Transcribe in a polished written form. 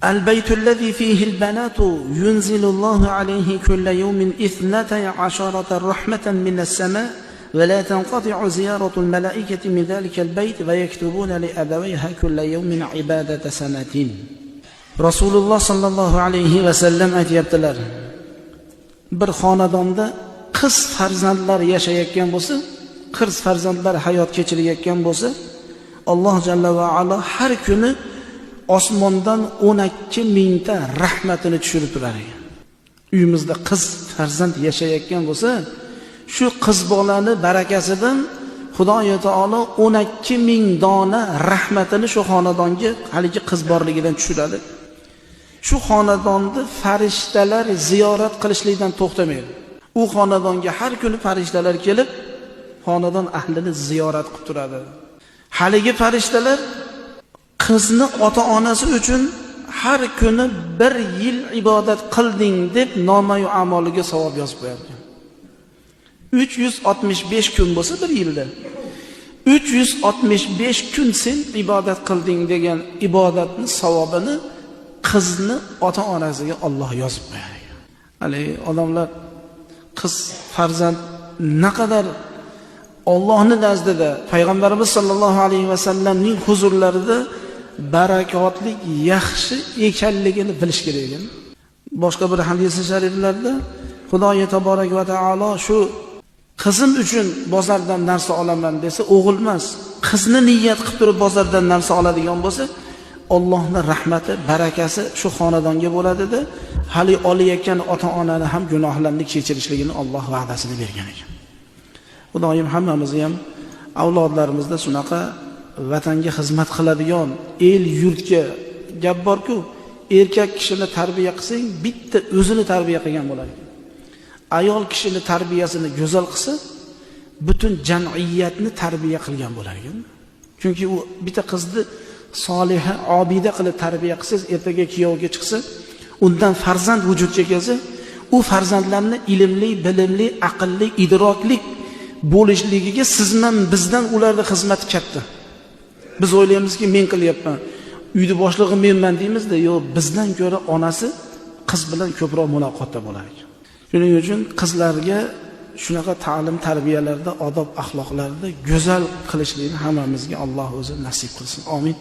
البيت الذي فيه البنات ينزل الله عليه كل يوم 12 رحمة من السماء ولا تنقطع زيارة الملائكة من ذلك البيت ويكتبون لأبويها كل يوم عبادة سنة. رسول الله صلى الله عليه وسلم aytibdilar, bir xonadonda qiz farzandlar yashayotgan bo'lsa, qiz farzandlar hayot kechirayotgan bo'lsa, Alloh jalla va ala har kuni osmondan 12 mingta rahmatini tushirib turar ekan. Uyimizda qiz farzand yashayotgan bo'lsa, shu qiz bolani barakasidan Xudoy taolo 12 ming dona rahmatini shu xonadonga haligi qiz borligidan tushiradi. Shu xonadonni farishtalar ziyorat qilishlikdan to'xtamaydi. U xonadonga har kuni farishtalar kelib, xonadon ahlini ziyorat qilib turadi. Haligi farishtalar qizni ota-onasi uchun har kuni 1 yil ibodat qilding deb nomai amoliga savob yozib qo'yadi. 365 kun bo'lsa 1 yilda 365 kun sen ibodat qilding degan ibodatni savobini qizni ota-onasiga Alloh yozib qo'yadi. Hali odamlar qiz farzand naqadar Allohning nazdida, payg'ambarimiz sollallohu alayhi vasallamning huzurlarida barakotli, yaxshi ekanligini bilish kerak ekan. Boshqa bir hadis-i shariflarda Xudoy taborak va taolo shu qizim uchun bozordan narsa olaman desa, o'g'il emas, qizni niyat qilib turib bozordan narsa oladigan bo'lsa, Allohning rahmati, barakasi shu xonadonga bo'ladi-da, hali olayotgan ota-onani ham gunohlarini kechirishligini Alloh va'dasini bergan ekan. Xudoyim hammamizni ham avlodlarimizda shunaqa vatanga xizmat qiladigan, el yurtga gap bor-ku, erkak kishini tarbiya qilsang, bitta o'zini tarbiya qilgan bo'ladi. Ayol kishini tarbiyasini go'zal qilsa, butun jamiyatni tarbiya qilgan bo'lar ekan. Chunki u bitta qizni soliha, obida qilib tarbiya qilsangiz, ertaga kuyovga chiqsa, undan farzand vujudga kelsa, u farzandlarni ilmli, bilimli, aqlli, idrokli bo'lishligiga sizdan, bizdan ularning xizmati katta. Biz o'ylaymizki, men qilyapman, uyni boshlig'i menman deymiz-da, yo'q, bizdan ko'ra onasi qiz bilan ko'proq muloqotda bo'lar ekan. Shuning uchun qizlarga shunaqa ta'lim tarbiyalarda, odob axloqlarda go'zal qilishlikni hammamizga Alloh o'zi nasib qilsin. Amin.